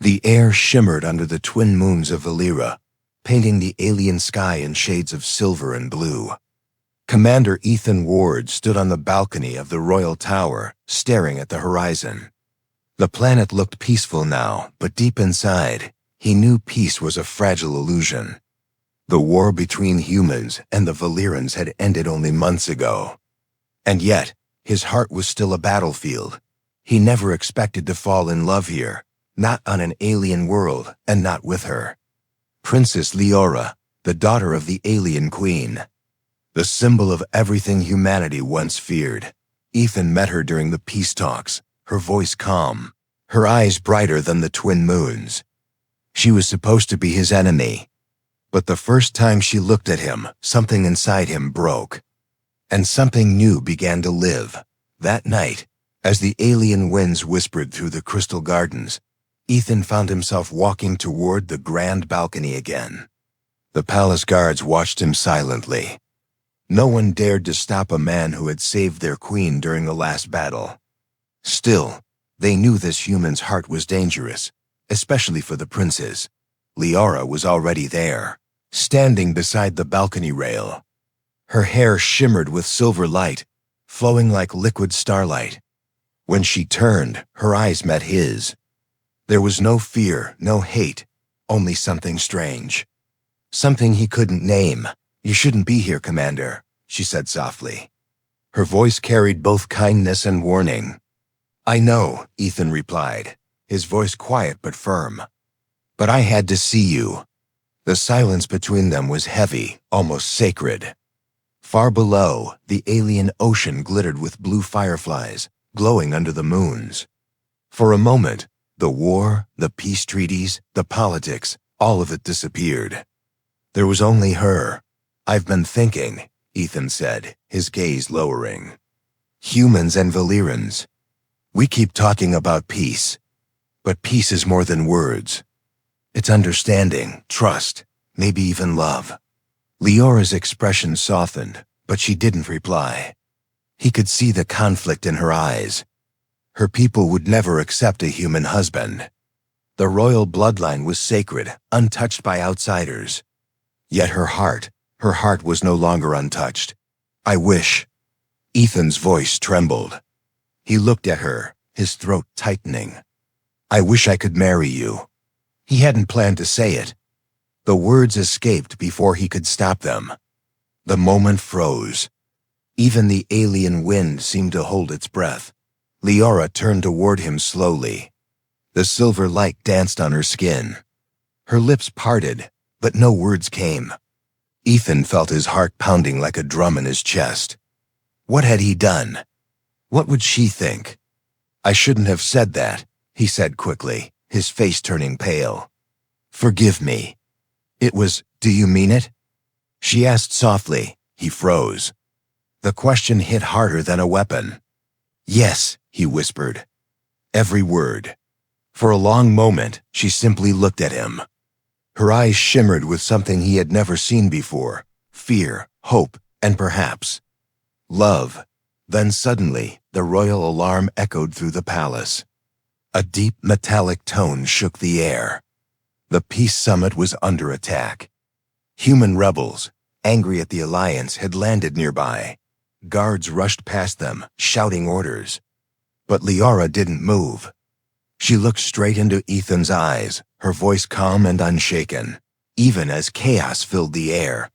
The air shimmered under the twin moons of Valera, painting the alien sky in shades of silver and blue. Commander Ethan Ward stood on the balcony of the Royal Tower, staring at the horizon. The planet looked peaceful now, but deep inside, he knew peace was a fragile illusion. The war between humans and the Valerans had ended only months ago. And yet, his heart was still a battlefield. He never expected to fall in love here, not on an alien world and not with her. Princess Leora, the daughter of the alien queen. The symbol of everything humanity once feared. Ethan met her during the peace talks, her voice calm, her eyes brighter than the twin moons. She was supposed to be his enemy. But the first time she looked at him, something inside him broke. And something new began to live. That night, as the alien winds whispered through the crystal gardens, Ethan found himself walking toward the grand balcony again. The palace guards watched him silently. No one dared to stop a man who had saved their queen during the last battle. Still, they knew this human's heart was dangerous, especially for the princes. Leora was already there, standing beside the balcony rail. Her hair shimmered with silver light, flowing like liquid starlight. When she turned, her eyes met his. There was no fear, no hate, only something strange. Something he couldn't name. "You shouldn't be here, Commander," she said softly. Her voice carried both kindness and warning. "I know," Ethan replied, his voice quiet but firm. "But I had to see you." The silence between them was heavy, almost sacred. Far below, the alien ocean glittered with blue fireflies, glowing under the moons. For a moment, the war, the peace treaties, the politics, all of it disappeared. There was only her. "I've been thinking," Ethan said, his gaze lowering. "Humans and Valerans. We keep talking about peace. But peace is more than words. It's understanding, trust, maybe even love." Leora's expression softened, but she didn't reply. He could see the conflict in her eyes. Her people would never accept a human husband. The royal bloodline was sacred, untouched by outsiders. Yet her heart was no longer untouched. "I wish." Ethan's voice trembled. He looked at her, his throat tightening. "I wish I could marry you." He hadn't planned to say it. The words escaped before he could stop them. The moment froze. Even the alien wind seemed to hold its breath. Leora turned toward him slowly. The silver light danced on her skin. Her lips parted, but no words came. Ethan felt his heart pounding like a drum in his chest. What had he done? What would she think? "I shouldn't have said that," he said quickly, his face turning pale. "Forgive me." "Do you mean it?" She asked softly. He froze. The question hit harder than a weapon. "Yes," he whispered. Every word. For a long moment, she simply looked at him. Her eyes shimmered with something he had never seen before: fear, hope, and perhaps love. Then suddenly, the royal alarm echoed through the palace. A deep metallic tone shook the air. The peace summit was under attack. Human rebels, angry at the alliance, had landed nearby. Guards rushed past them, shouting orders. But Leora didn't move. She looked straight into Ethan's eyes, her voice calm and unshaken, even as chaos filled the air.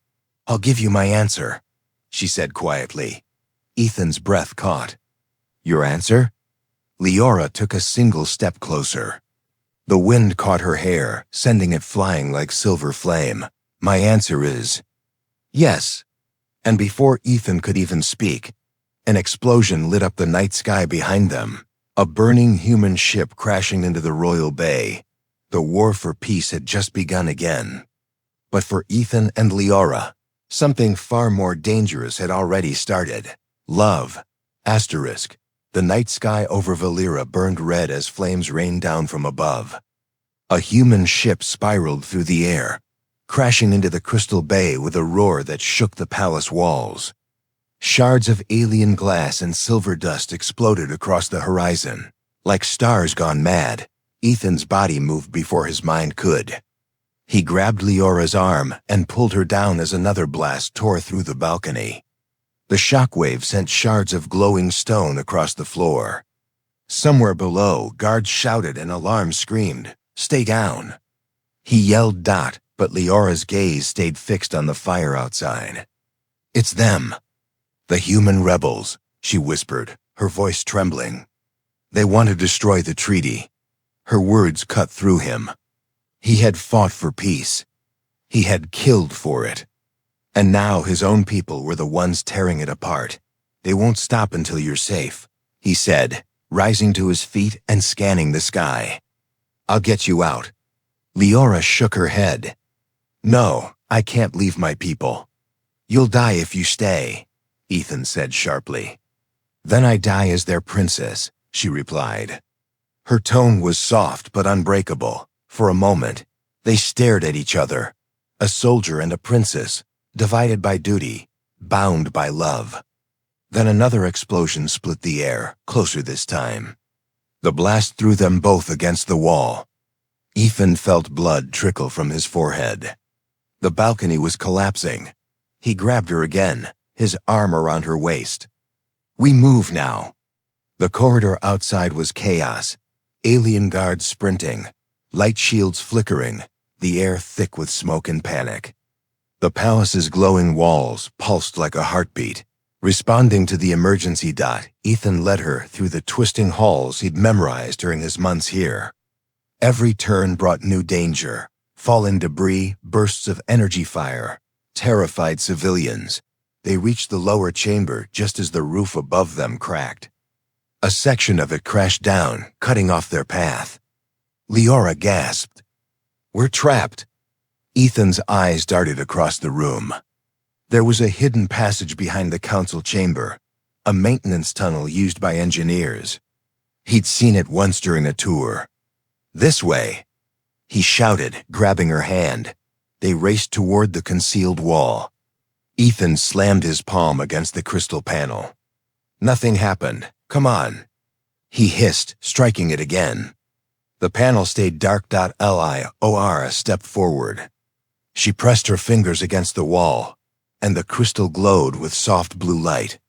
"I'll give you my answer," she said quietly. Ethan's breath caught. "Your answer?" Leora took a single step closer. The wind caught her hair, sending it flying like silver flame. "My answer is yes." And before Ethan could even speak, an explosion lit up the night sky behind them. A burning human ship crashing into the royal bay. The war for peace had just begun again. But for Ethan and Leora, something far more dangerous had already started. Love. Asterisk. The night sky over Valera burned red as flames rained down from above. A human ship spiraled through the air, crashing into the crystal bay with a roar that shook the palace walls. Shards of alien glass and silver dust exploded across the horizon. Like stars gone mad, Ethan's body moved before his mind could. He grabbed Leora's arm and pulled her down as another blast tore through the balcony. The shockwave sent shards of glowing stone across the floor. Somewhere below, guards shouted and alarms screamed, "Stay down!" He yelled "Dot," but Leora's gaze stayed fixed on the fire outside. "It's them. The human rebels," she whispered, her voice trembling. "They want to destroy the treaty." Her words cut through him. He had fought for peace. He had killed for it. And now his own people were the ones tearing it apart. "They won't stop until you're safe," he said, rising to his feet and scanning the sky. "I'll get you out." Leora shook her head. "No, I can't leave my people." "You'll die if you stay," Ethan said sharply. "Then I die as their princess," she replied. Her tone was soft but unbreakable. For a moment, they stared at each other, a soldier and a princess, divided by duty, bound by love. Then another explosion split the air, closer this time. The blast threw them both against the wall. Ethan felt blood trickle from his forehead. The balcony was collapsing. He grabbed her again, his arm around her waist. "We move now." The corridor outside was chaos, alien guards sprinting, light shields flickering, the air thick with smoke and panic. The palace's glowing walls pulsed like a heartbeat. Responding to the emergency dot, Ethan led her through the twisting halls he'd memorized during his months here. Every turn brought new danger, fallen debris, bursts of energy fire, terrified civilians. They reached the lower chamber just as the roof above them cracked. A section of it crashed down, cutting off their path. Leora gasped. "We're trapped." Ethan's eyes darted across the room. There was a hidden passage behind the council chamber, a maintenance tunnel used by engineers. He'd seen it once during a tour. "This way," he shouted, grabbing her hand. They raced toward the concealed wall. Ethan slammed his palm against the crystal panel. "Nothing happened. Come on," he hissed, striking it again. The panel stayed dark. Liora stepped forward. She pressed her fingers against the wall, and the crystal glowed with soft blue light.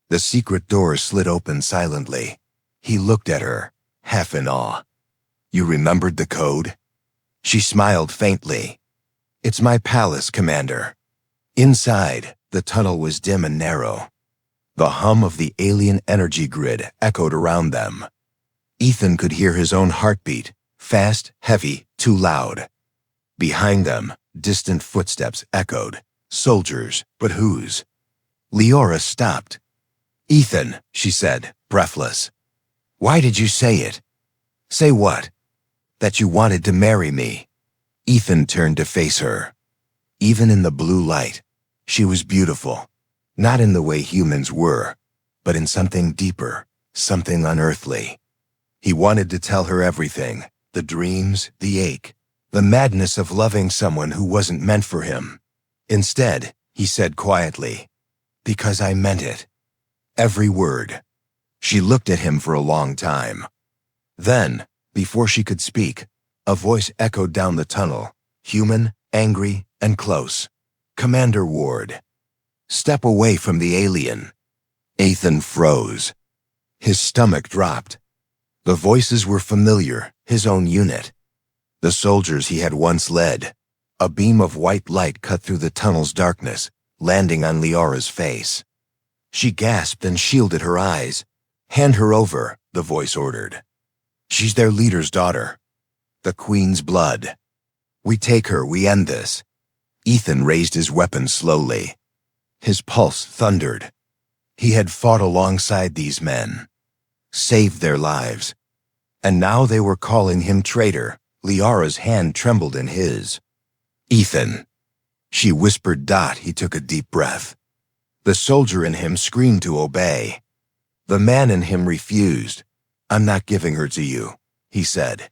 The secret door slid open silently. He looked at her, half in awe. "You remembered the code?" She smiled faintly. "It's my palace, Commander." Inside, the tunnel was dim and narrow. The hum of the alien energy grid echoed around them. Ethan could hear his own heartbeat, fast, heavy, too loud. Behind them, distant footsteps echoed. Soldiers, but whose? Leora stopped. "Ethan," she said, breathless. "Why did you say it?" "Say what?" "That you wanted to marry me." Ethan turned to face her. Even in the blue light, she was beautiful. Not in the way humans were, but in something deeper, something unearthly. He wanted to tell her everything, the dreams, the ache, the madness of loving someone who wasn't meant for him. Instead, he said quietly, "Because I meant it." Every word. She looked at him for a long time. Then, before she could speak, a voice echoed down the tunnel, human, angry, and close. "Commander Ward. Step away from the alien." Ethan froze. His stomach dropped. The voices were familiar, his own unit. The soldiers he had once led. A beam of white light cut through the tunnel's darkness, landing on Leora's face. She gasped and shielded her eyes. "Hand her over," the voice ordered. "She's their leader's daughter. The Queen's blood. We take her, we end this." Ethan raised his weapon slowly. His pulse thundered. He had fought alongside these men, saved their lives. And now they were calling him traitor. Leora's hand trembled in his. "Ethan," she whispered. He took a deep breath. The soldier in him screamed to obey. The man in him refused. "I'm not giving her to you," he said.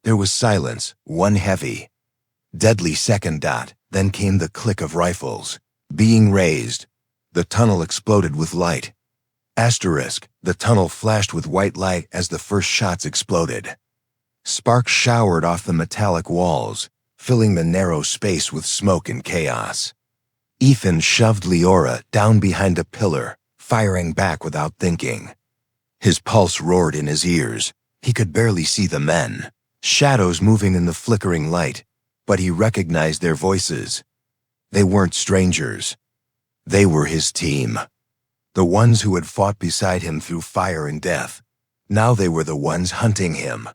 There was silence, one heavy, deadly second. Then came the click of rifles being raised. The tunnel exploded with light. The tunnel flashed with white light as the first shots exploded. Sparks showered off the metallic walls, filling the narrow space with smoke and chaos. Ethan shoved Leora down behind a pillar, firing back without thinking. His pulse roared in his ears. He could barely see the men, shadows moving in the flickering light, but he recognized their voices. They weren't strangers. They were his team. The ones who had fought beside him through fire and death. Now they were the ones hunting him.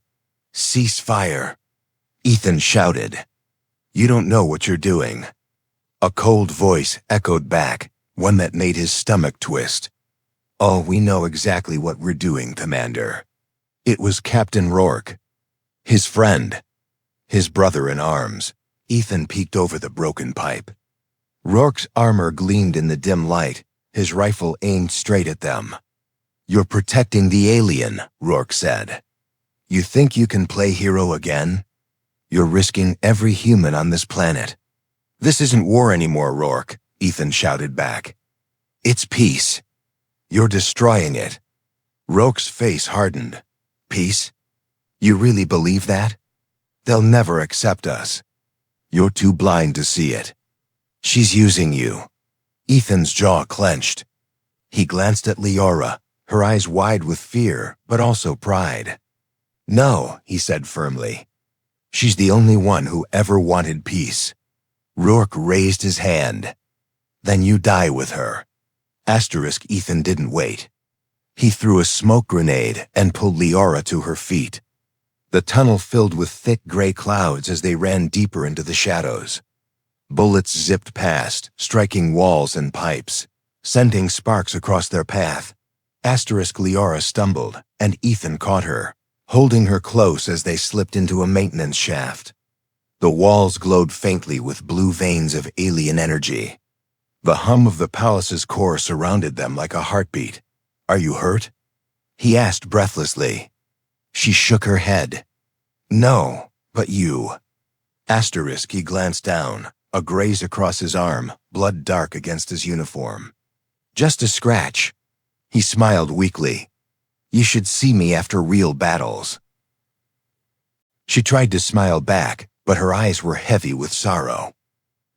"Cease fire," Ethan shouted. "You don't know what you're doing." A cold voice echoed back, one that made his stomach twist. "Oh, we know exactly what we're doing, Commander." It was Captain Rourke. His friend. His brother in arms. Ethan peeked over the broken pipe. Rourke's armor gleamed in the dim light, his rifle aimed straight at them. "You're protecting the alien," Rourke said. "You think you can play hero again? You're risking every human on this planet." "This isn't war anymore, Rourke," Ethan shouted back. "It's peace. You're destroying it." Rourke's face hardened. "Peace? You really believe that? They'll never accept us. You're too blind to see it. She's using you." Ethan's jaw clenched. He glanced at Leora, her eyes wide with fear, but also pride. "No," he said firmly. "She's the only one who ever wanted peace." Rourke raised his hand. "Then you die with her." Ethan didn't wait. He threw a smoke grenade and pulled Leora to her feet. The tunnel filled with thick gray clouds as they ran deeper into the shadows. Bullets zipped past, striking walls and pipes, sending sparks across their path. Leora stumbled, and Ethan caught her, holding her close as they slipped into a maintenance shaft. The walls glowed faintly with blue veins of alien energy. The hum of the palace's core surrounded them like a heartbeat. "Are you hurt?" he asked breathlessly. She shook her head. "No, but you." He glanced down, a graze across his arm, blood dark against his uniform. "Just a scratch." He smiled weakly. "You should see me after real battles." She tried to smile back, but her eyes were heavy with sorrow.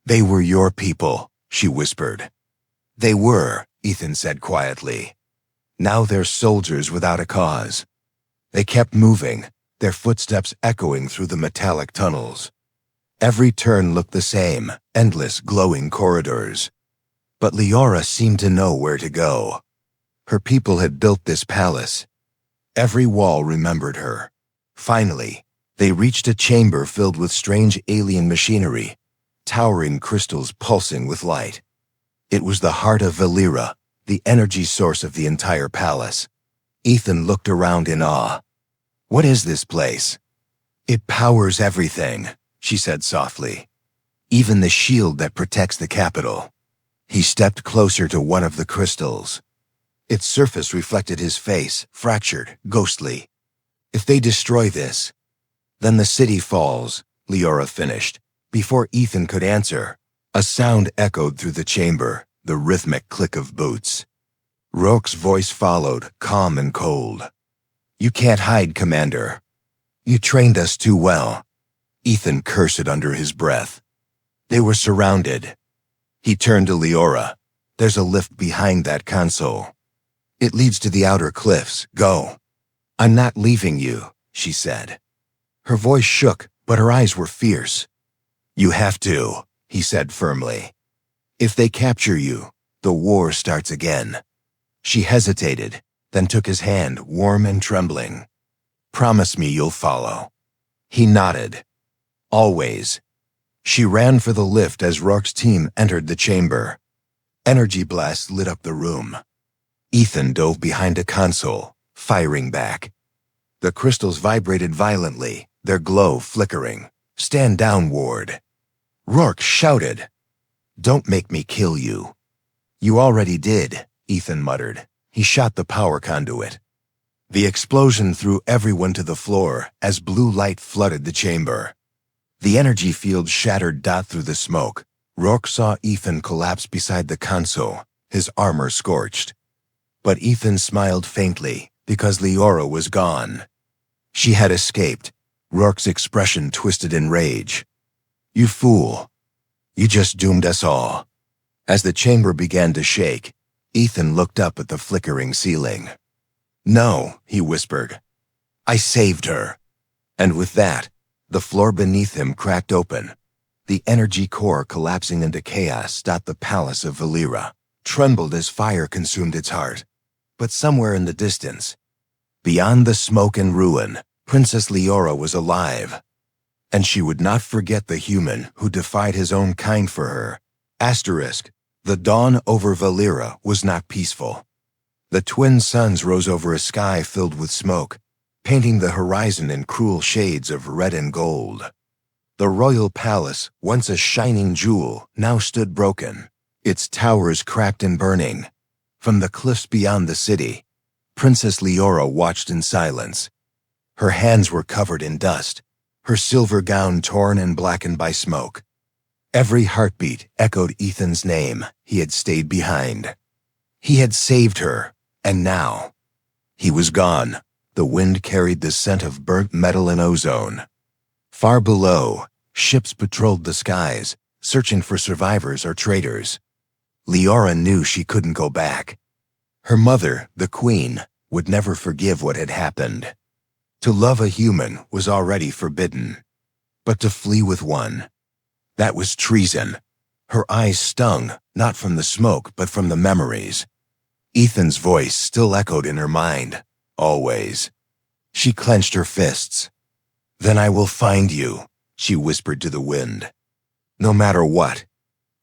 "They were your people," she whispered. "They were," Ethan said quietly. "Now they're soldiers without a cause." They kept moving, their footsteps echoing through the metallic tunnels. Every turn looked the same, endless glowing corridors. But Leora seemed to know where to go. Her people had built this palace. Every wall remembered her. Finally, they reached a chamber filled with strange alien machinery, towering crystals pulsing with light. It was the heart of Valera, the energy source of the entire palace. Ethan looked around in awe. "What is this place?" "It powers everything," she said softly. "Even the shield that protects the capital." He stepped closer to one of the crystals. Its surface reflected his face, fractured, ghostly. "If they destroy this, then the city falls," Leora finished. Before Ethan could answer, a sound echoed through the chamber, the rhythmic click of boots. Rourke's voice followed, calm and cold. "You can't hide, Commander. You trained us too well." Ethan cursed under his breath. They were surrounded. He turned to Leora. "There's a lift behind that console. It leads to the outer cliffs. Go." "I'm not leaving you," she said. Her voice shook, but her eyes were fierce. "You have to," he said firmly. "If they capture you, the war starts again." She hesitated, then took his hand, warm and trembling. "Promise me you'll follow." He nodded. "Always." She ran for the lift as Rourke's team entered the chamber. Energy blasts lit up the room. Ethan dove behind a console, firing back. The crystals vibrated violently, their glow flickering. "Stand down, Ward." Rourke shouted. "Don't make me kill you." "You already did," Ethan muttered. He shot the power conduit. The explosion threw everyone to the floor as blue light flooded the chamber. The energy field shattered through the smoke. Rourke saw Ethan collapse beside the console, his armor scorched. But Ethan smiled faintly because Leora was gone. She had escaped, Rourke's expression twisted in rage. You fool. You just doomed us all. As the chamber began to shake, Ethan looked up at the flickering ceiling. No, he whispered. I saved her. And with that, the floor beneath him cracked open. The energy core collapsing into chaos. The palace of Valera trembled as fire consumed its heart. But somewhere in the distance, beyond the smoke and ruin, Princess Leora was alive. And she would not forget the human who defied his own kind for her. Asterisk. The dawn over Valera was not peaceful. The twin suns rose over a sky filled with smoke, painting the horizon in cruel shades of red and gold. The royal palace, once a shining jewel, now stood broken, its towers cracked and burning. From the cliffs beyond the city, Princess Leora watched in silence. Her hands were covered in dust, her silver gown torn and blackened by smoke. Every heartbeat echoed Ethan's name. He had stayed behind. He had saved her, and now he was gone. The wind carried the scent of burnt metal and ozone. Far below, ships patrolled the skies, searching for survivors or traitors. Leora knew she couldn't go back. Her mother, the queen, would never forgive what had happened. To love a human was already forbidden, but to flee with one, that was treason. Her eyes stung, not from the smoke, but from the memories. Ethan's voice still echoed in her mind, always. She clenched her fists. Then I will find you, she whispered to the wind. No matter what.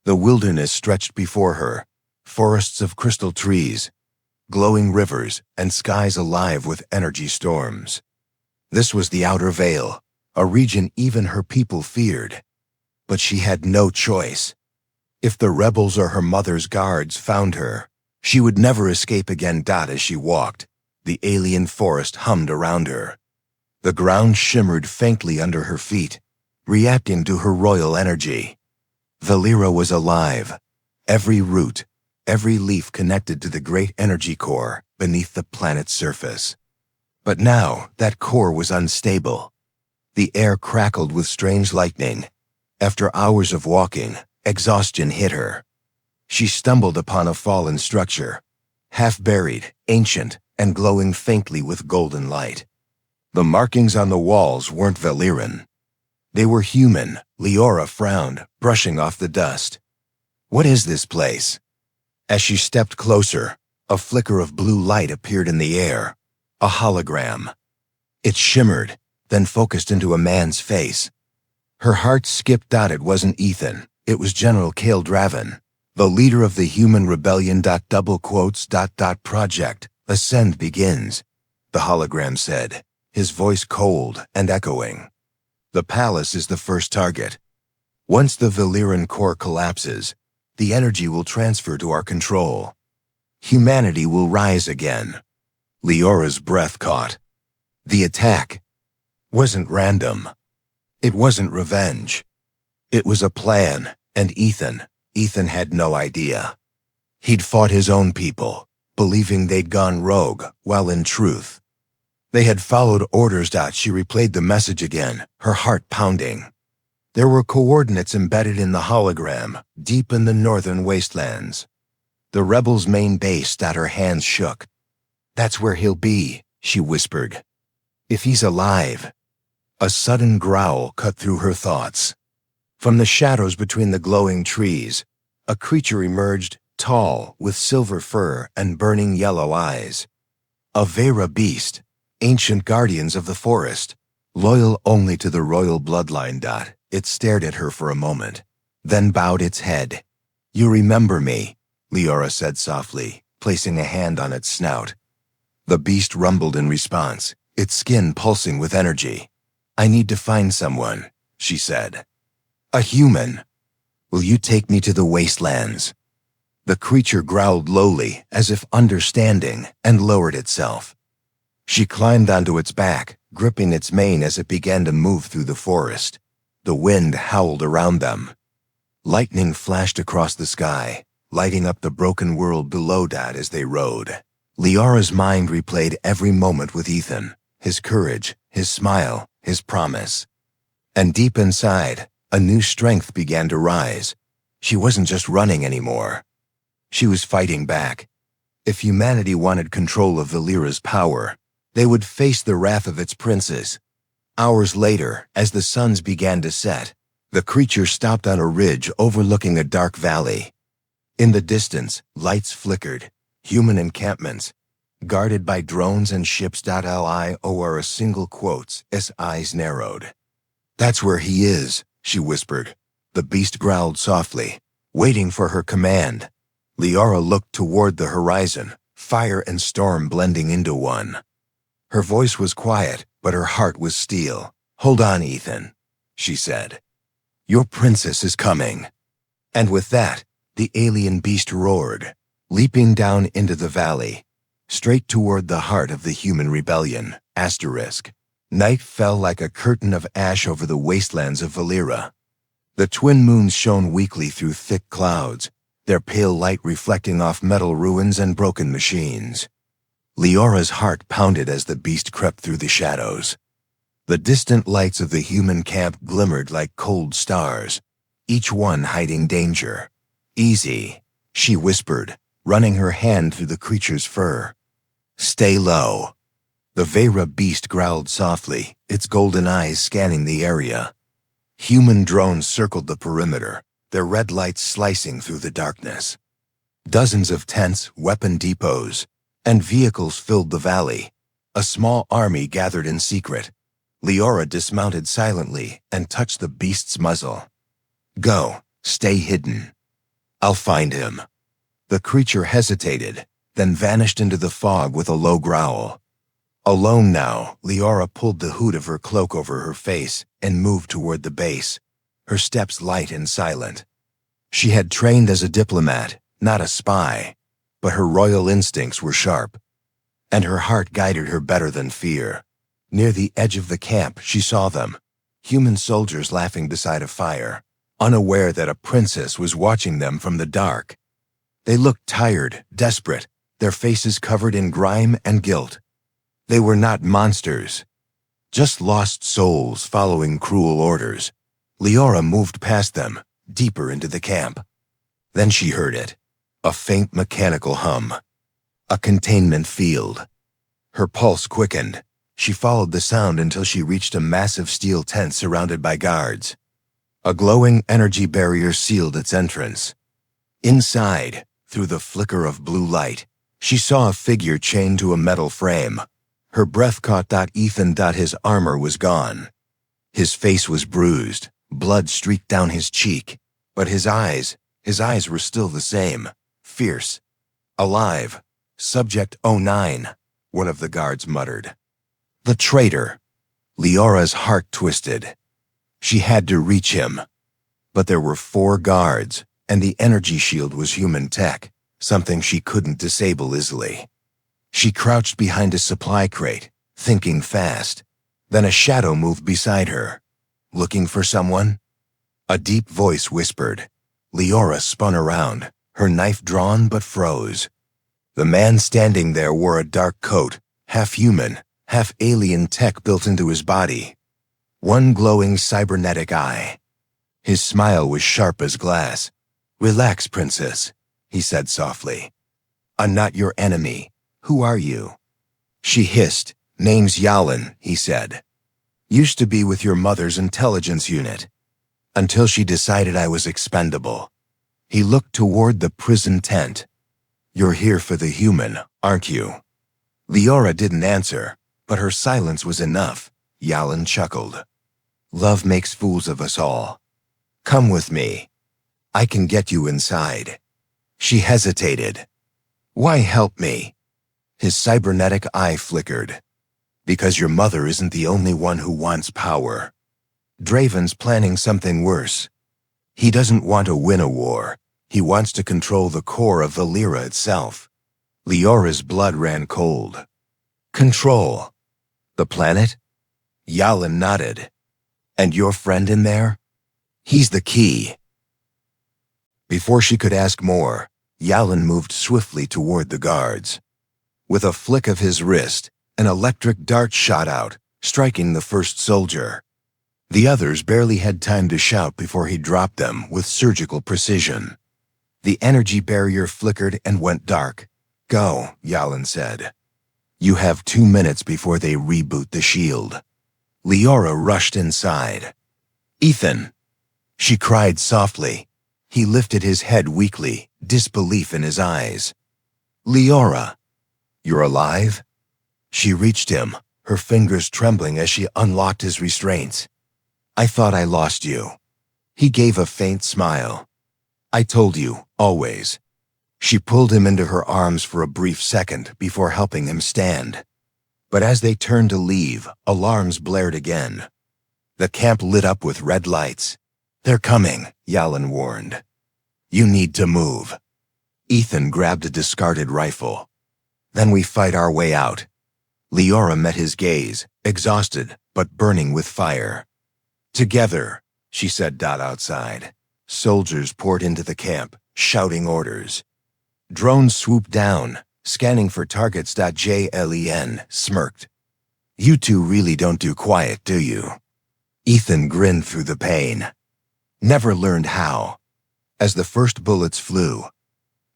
The wilderness stretched before her, forests of crystal trees, glowing rivers, and skies alive with energy storms. This was the Outer Veil, a region even her people feared. But she had no choice. If the rebels or her mother's guards found her, she would never escape again. As she walked, the alien forest hummed around her. The ground shimmered faintly under her feet, reacting to her royal energy. Valera was alive. Every root, every leaf connected to the great energy core beneath the planet's surface. But now that core was unstable. The air crackled with strange lightning. After hours of walking, exhaustion hit her. She stumbled upon a fallen structure, half-buried, ancient, and glowing faintly with golden light. The markings on the walls weren't Valeran. They were human. Leora frowned, brushing off the dust. What is this place? As she stepped closer, a flicker of blue light appeared in the air, a hologram. It shimmered, then focused into a man's face. Her heart skipped. It wasn't Ethan, it was General Cale Draven, the leader of the human rebellion. Project Ascend begins, the hologram said, his voice cold and echoing. The palace is the first target. Once the Valeran core collapses, the energy will transfer to our control. Humanity will rise again. Leora's breath caught. The attack wasn't random. It wasn't revenge. It was a plan, and Ethan had no idea. He'd fought his own people, believing they'd gone rogue, while in truth, they had followed orders. She replayed the message again, her heart pounding. There were coordinates embedded in the hologram, deep in the northern wastelands. The rebels' main base. Her hands shook. That's where he'll be, she whispered. If he's alive. A sudden growl cut through her thoughts. From the shadows between the glowing trees, a creature emerged, tall, with silver fur and burning yellow eyes. A Vera beast, ancient guardians of the forest, loyal only to the royal bloodline. It stared at her for a moment, then bowed its head. You remember me, Leora said softly, placing a hand on its snout. The beast rumbled in response, its skin pulsing with energy. I need to find someone, she said. A human. Will you take me to the wastelands? The creature growled lowly, as if understanding, and lowered itself. She climbed onto its back, gripping its mane as it began to move through the forest. The wind howled around them. Lightning flashed across the sky, lighting up the broken world below. As they rode, Leora's mind replayed every moment with Ethan, his courage, his smile, his promise. And deep inside, a new strength began to rise. She wasn't just running anymore. She was fighting back. If humanity wanted control of Valira's power, they would face the wrath of its princes. Hours later, as the suns began to set, the creature stopped on a ridge overlooking a dark valley. In the distance, lights flickered, human encampments, guarded by drones and ships. Lior a single quotes, his eyes narrowed. "That's where he is," she whispered. The beast growled softly, waiting for her command. Liara looked toward the horizon, fire and storm blending into one. Her voice was quiet, but her heart was steel. "Hold on, Ethan," she said. "Your princess is coming." And with that, the alien beast roared, leaping down into the valley, straight toward the heart of the human rebellion. Night fell like a curtain of ash over the wastelands of Valira. The twin moons shone weakly through thick clouds, their pale light reflecting off metal ruins and broken machines. Liora's heart pounded as the beast crept through the shadows. The distant lights of the human camp glimmered like cold stars, each one hiding danger. "Easy," she whispered, running her hand through the creature's fur. "Stay low." The Vera beast growled softly, its golden eyes scanning the area. Human drones circled the perimeter, their red lights slicing through the darkness. Dozens of tents, weapon depots, and vehicles filled the valley. A small army gathered in secret. Liora dismounted silently and touched the beast's muzzle. "Go, stay hidden. I'll find him." The creature hesitated, then vanished into the fog with a low growl. Alone now, Liora pulled the hood of her cloak over her face and moved toward the base, her steps light and silent. She had trained as a diplomat, not a spy, but her royal instincts were sharp, and her heart guided her better than fear. Near the edge of the camp, she saw them, human soldiers laughing beside a fire, unaware that a princess was watching them from the dark. They looked tired, desperate, their faces covered in grime and guilt. They were not monsters, just lost souls following cruel orders. Liora moved past them, deeper into the camp. Then she heard it, a faint mechanical hum, a containment field. Her pulse quickened. She followed the sound until she reached a massive steel tent surrounded by guards. A glowing energy barrier sealed its entrance. Inside, through the flicker of blue light, she saw a figure chained to a metal frame. Her breath caught. Ethan. His armor was gone. His face was bruised, blood streaked down his cheek, but his eyes were still the same, fierce, alive. "Subject 09, one of the guards muttered. "The traitor." Liora's heart twisted. She had to reach him. But there were 4 guards, and the energy shield was human tech, something she couldn't disable easily. She crouched behind a supply crate, thinking fast. Then a shadow moved beside her. "Looking for someone?" A deep voice whispered. Liora spun around, her knife drawn but froze. The man standing there wore a dark coat, half human, half alien tech built into his body. One glowing cybernetic eye. His smile was sharp as glass. "Relax, princess," he said softly. "I'm not your enemy. Who are you?" She hissed. "Name's Yalin," he said. "Used to be with your mother's intelligence unit, until she decided I was expendable." He looked toward the prison tent. "You're here for the human, aren't you?" Liora didn't answer, but her silence was enough. Yalin chuckled. "Love makes fools of us all. Come with me. I can get you inside." She hesitated. "Why help me?" His cybernetic eye flickered. "Because your mother isn't the only one who wants power. Draven's planning something worse. He doesn't want to win a war. He wants to control the core of Valira itself." Liora's blood ran cold. "Control? The planet?" Yalin nodded. "And your friend in there? He's the key." Before she could ask more, Yalin moved swiftly toward the guards. With a flick of his wrist, an electric dart shot out, striking the first soldier. The others barely had time to shout before he dropped them with surgical precision. The energy barrier flickered and went dark. "Go," Yalin said. "You have 2 minutes before they reboot the shield." Leora rushed inside. "Ethan!" she cried softly. He lifted his head weakly, disbelief in his eyes. "Leora, you're alive?" She reached him, her fingers trembling as she unlocked his restraints. "I thought I lost you." He gave a faint smile. "I told you, always." She pulled him into her arms for a brief second before helping him stand. But as they turned to leave, alarms blared again. The camp lit up with red lights. "They're coming," Yalin warned. "You need to move." Ethan grabbed a discarded rifle. "Then we fight our way out." Leora met his gaze, exhausted but burning with fire. "Together," she said. Outside, soldiers poured into the camp, shouting orders. Drones swooped down, scanning for targets. Jlen smirked. "You two really don't do quiet, do you?" Ethan grinned through the pain. "Never learned how." As the first bullets flew,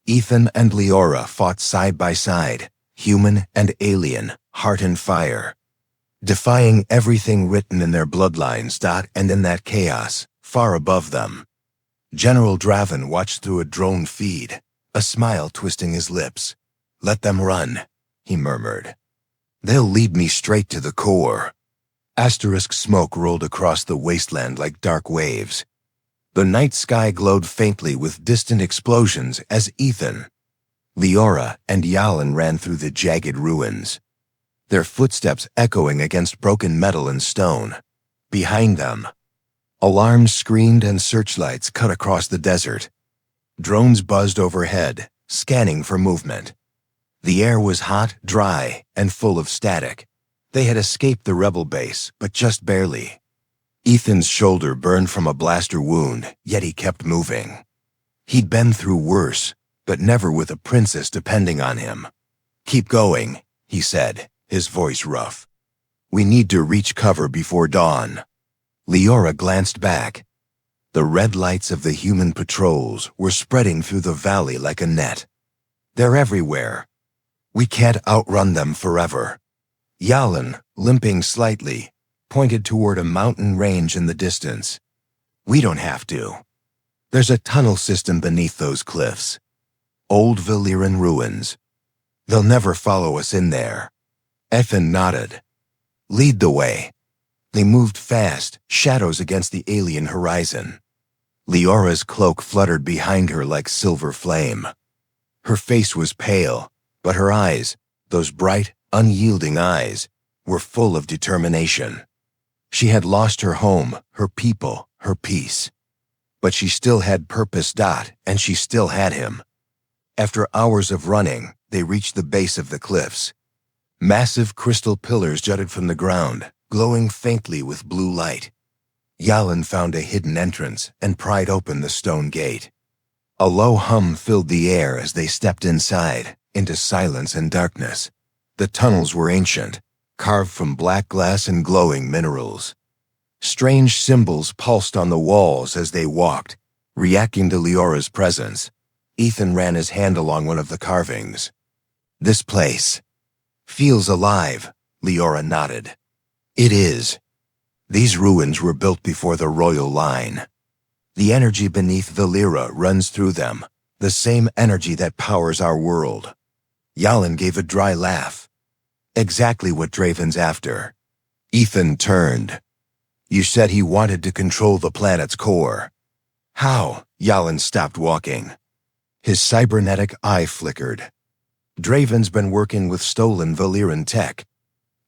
Ethan and Leora fought side by side, human and alien, heart and fire, defying everything written in their bloodlines. And in that chaos, far above them, General Draven watched through a drone feed, a smile twisting his lips. "Let them run," he murmured. "They'll lead me straight to the core." Asterisk smoke rolled across the wasteland like dark waves. The night sky glowed faintly with distant explosions as Ethan, Leora, and Yalin ran through the jagged ruins, their footsteps echoing against broken metal and stone. Behind them, alarms screamed and searchlights cut across the desert. Drones buzzed overhead, scanning for movement. The air was hot, dry, and full of static. They had escaped the rebel base, but just barely. Ethan's shoulder burned from a blaster wound, yet he kept moving. He'd been through worse, but never with a princess depending on him. "Keep going," he said, his voice rough. "We need to reach cover before dawn." Leora glanced back. The red lights of the human patrols were spreading through the valley like a net. "They're everywhere. We can't outrun them forever." Yalin, limping slightly, pointed toward a mountain range in the distance. "We don't have to. There's a tunnel system beneath those cliffs. Old Valyrian ruins. They'll never follow us in there." Ethan nodded. "Lead the way." They moved fast, shadows against the alien horizon. Leora's cloak fluttered behind her like silver flame. Her face was pale, but her eyes, those bright, unyielding eyes, were full of determination. She had lost her home, her people, her peace. But she still had purpose. And she still had him. After hours of running, they reached the base of the cliffs. Massive crystal pillars jutted from the ground, glowing faintly with blue light. Yalin found a hidden entrance and pried open the stone gate. A low hum filled the air as they stepped inside, into silence and darkness. The tunnels were ancient, carved from black glass and glowing minerals. Strange symbols pulsed on the walls as they walked, reacting to Leora's presence. Ethan ran his hand along one of the carvings. "This place feels alive," Leora nodded. "It is. These ruins were built before the royal line. The energy beneath Valyria runs through them, the same energy that powers our world." Yalin gave a dry laugh. "Exactly what Draven's after." Ethan turned. "You said he wanted to control the planet's core." "How?" Yalin stopped walking. His cybernetic eye flickered. "Draven's been working with stolen Valyrian tech.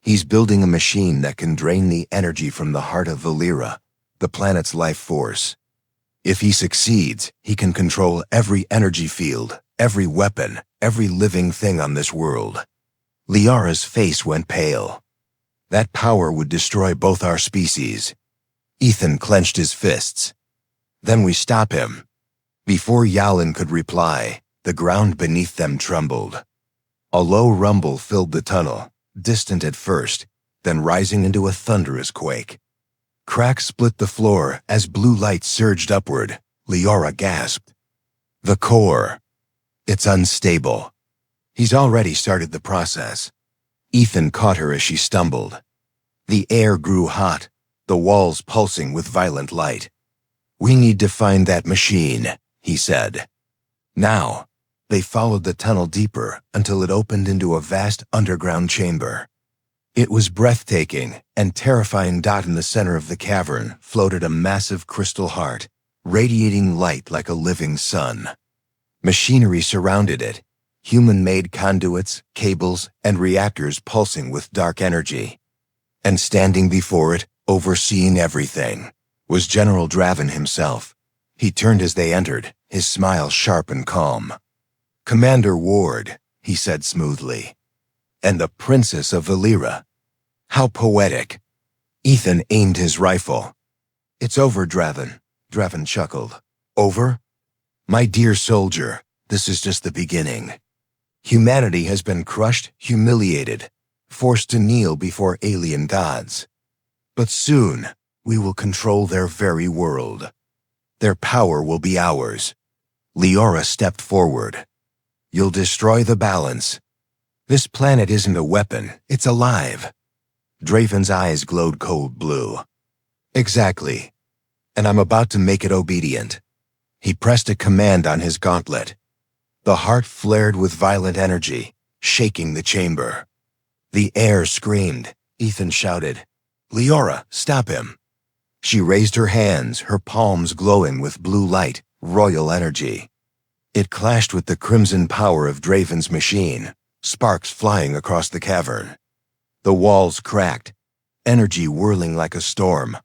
He's building a machine that can drain the energy from the heart of Valyria, the planet's life force. If he succeeds, he can control every energy field, every weapon, every living thing on this world." Leora's face went pale. "That power would destroy both our species." Ethan clenched his fists. "Then we stop him." Before Yalin could reply, the ground beneath them trembled. A low rumble filled the tunnel, distant at first, then rising into a thunderous quake. Cracks split the floor as blue light surged upward. Leora gasped. The core. It's unstable. He's already started the process. Ethan caught her as she stumbled. The air grew hot, the walls pulsing with violent light. We need to find that machine, he said. Now, they followed the tunnel deeper until it opened into a vast underground chamber. It was breathtaking and terrifying. In the center of the cavern floated a massive crystal heart, radiating light like a living sun. Machinery surrounded it, human-made conduits, cables, and reactors pulsing with dark energy. And standing before it, overseeing everything, was General Draven himself. He turned as they entered, his smile sharp and calm. Commander Ward, he said smoothly. And the Princess of Valera. How poetic. Ethan aimed his rifle. It's over, Draven. Draven chuckled. Over? My dear soldier, this is just the beginning. Humanity has been crushed, humiliated, forced to kneel before alien gods. But soon, we will control their very world. Their power will be ours. Leora stepped forward. You'll destroy the balance. This planet isn't a weapon, it's alive. Draven's eyes glowed cold blue. Exactly. And I'm about to make it obedient. He pressed a command on his gauntlet. The heart flared with violent energy, shaking the chamber. The air screamed. Ethan shouted, Leora, stop him. She raised her hands, her palms glowing with blue light, royal energy. It clashed with the crimson power of Draven's machine, sparks flying across the cavern. The walls cracked, energy whirling like a storm.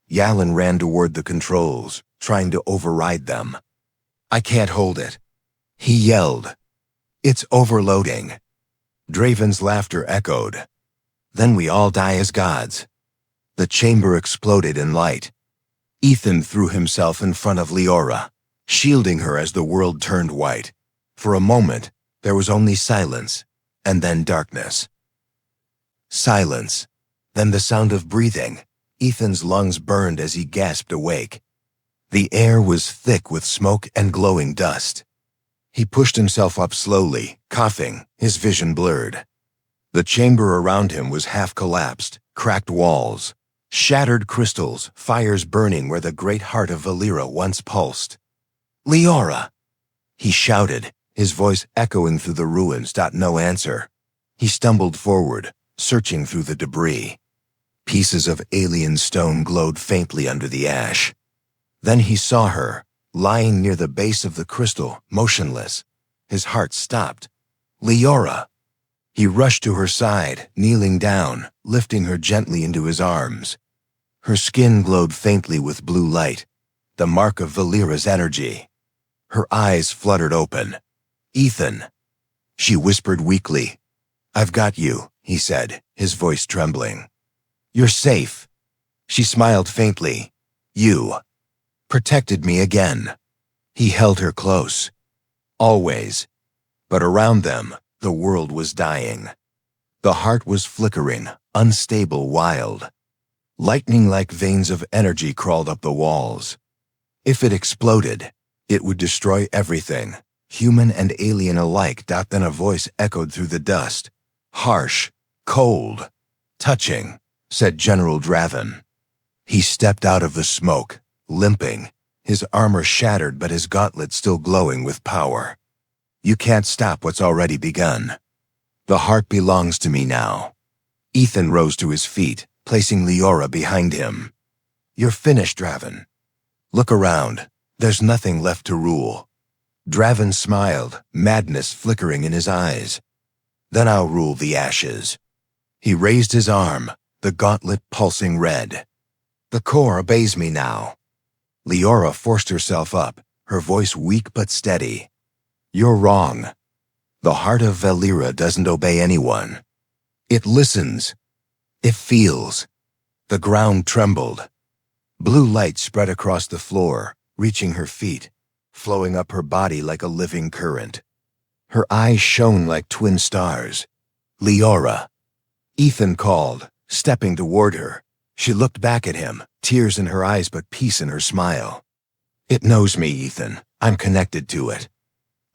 Yalin ran toward the controls, trying to override them. I can't hold it. He yelled. It's overloading. Draven's laughter echoed. Then we all die as gods. The chamber exploded in light. Ethan threw himself in front of Leora, shielding her as the world turned white. For a moment, there was only silence, and then darkness. Silence, then the sound of breathing. Ethan's lungs burned as he gasped awake. The air was thick with smoke and glowing dust. He pushed himself up slowly, coughing, his vision blurred. The chamber around him was half collapsed, cracked walls, shattered crystals, fires burning where the great heart of Valera once pulsed. Leora! He shouted, his voice echoing through the ruins. No answer. He stumbled forward, searching through the debris. Pieces of alien stone glowed faintly under the ash. Then he saw her, lying near the base of the crystal, motionless. His heart stopped. Leora! He rushed to her side, kneeling down, lifting her gently into his arms. Her skin glowed faintly with blue light, the mark of Valera's energy. Her eyes fluttered open. Ethan! She whispered weakly. I've got you, he said, his voice trembling. You're safe. She smiled faintly. You protected me again. He held her close. Always. But around them, the world was dying. The heart was flickering, unstable, wild. Lightning-like veins of energy crawled up the walls. If it exploded, it would destroy everything, human and alien alike. Then a voice echoed through the dust. Harsh, cold, touching, said General Draven. He stepped out of the smoke, limping, his armor shattered but his gauntlet still glowing with power. You can't stop what's already begun. The heart belongs to me now. Ethan rose to his feet, placing Leora behind him. You're finished, Draven. Look around. There's nothing left to rule. Draven smiled, madness flickering in his eyes. Then I'll rule the ashes. He raised his arm, the gauntlet pulsing red. The core obeys me now. Leora forced herself up, her voice weak but steady. You're wrong. The heart of Valera doesn't obey anyone. It listens. It feels. The ground trembled. Blue light spread across the floor, reaching her feet, flowing up her body like a living current. Her eyes shone like twin stars. Leora. Ethan called, Stepping toward her, she looked back at him, tears in her eyes but peace in her smile. It knows me, Ethan. I'm connected to it.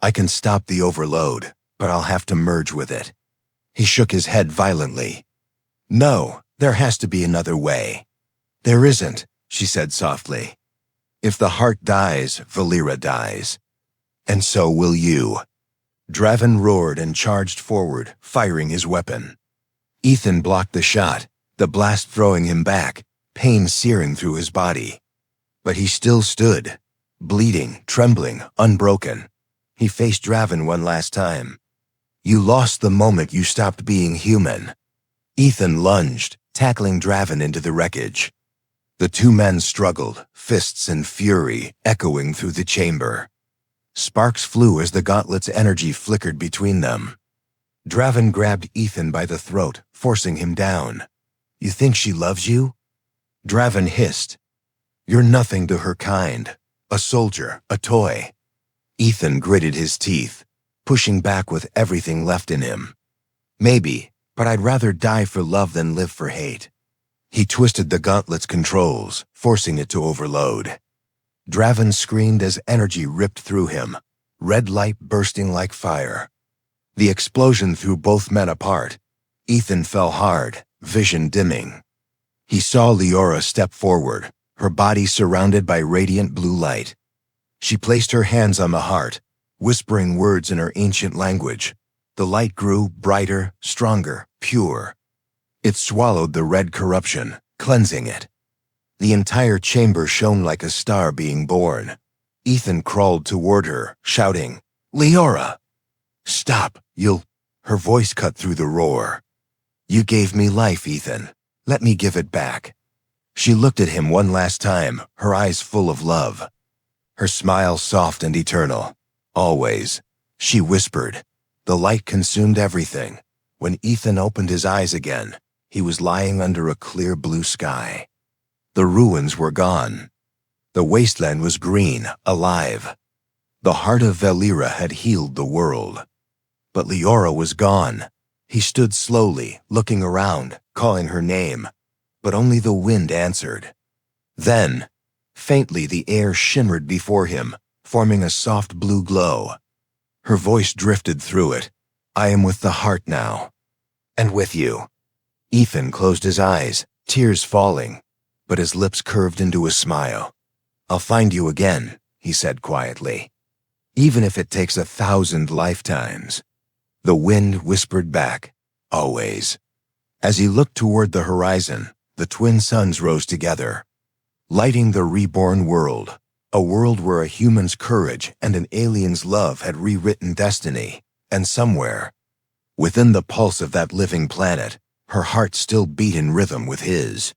I can stop the overload, but I'll have to merge with it. He shook his head violently. No, there has to be another way. There isn't, she said softly. If the heart dies, Valera dies. And so will you. Draven roared and charged forward, firing his weapon. Ethan blocked the shot, the blast throwing him back, pain searing through his body. But he still stood, bleeding, trembling, unbroken. He faced Draven one last time. You lost the moment you stopped being human. Ethan lunged, tackling Draven into the wreckage. The two men struggled, fists in fury echoing through the chamber. Sparks flew as the gauntlet's energy flickered between them. Draven grabbed Ethan by the throat, forcing him down. You think she loves you? Draven hissed. You're nothing to her kind. A soldier, a toy. Ethan gritted his teeth, pushing back with everything left in him. Maybe, but I'd rather die for love than live for hate. He twisted the gauntlet's controls, forcing it to overload. Draven screamed as energy ripped through him, red light bursting like fire. The explosion threw both men apart. Ethan fell hard, vision dimming. He saw Leora step forward, her body surrounded by radiant blue light. She placed her hands on the heart, whispering words in her ancient language. The light grew brighter, stronger, pure. It swallowed the red corruption, cleansing it. The entire chamber shone like a star being born. Ethan crawled toward her, shouting, Leora! Stop, you'll... Her voice cut through the roar. You gave me life, Ethan. Let me give it back. She looked at him one last time, her eyes full of love. Her smile soft and eternal. Always. She whispered. The light consumed everything. When Ethan opened his eyes again, he was lying under a clear blue sky. The ruins were gone. The wasteland was green, alive. The heart of Valera had healed the world. But Leora was gone. He stood slowly, looking around, calling her name, but only the wind answered. Then, faintly the air shimmered before him, forming a soft blue glow. Her voice drifted through it. I am with the heart now. And with you. Ethan closed his eyes, tears falling, but his lips curved into a smile. I'll find you again, he said quietly. Even if it takes 1,000 lifetimes. The wind whispered back, always. As he looked toward the horizon, the twin suns rose together, lighting the reborn world, a world where a human's courage and an alien's love had rewritten destiny, and somewhere, within the pulse of that living planet, her heart still beat in rhythm with his.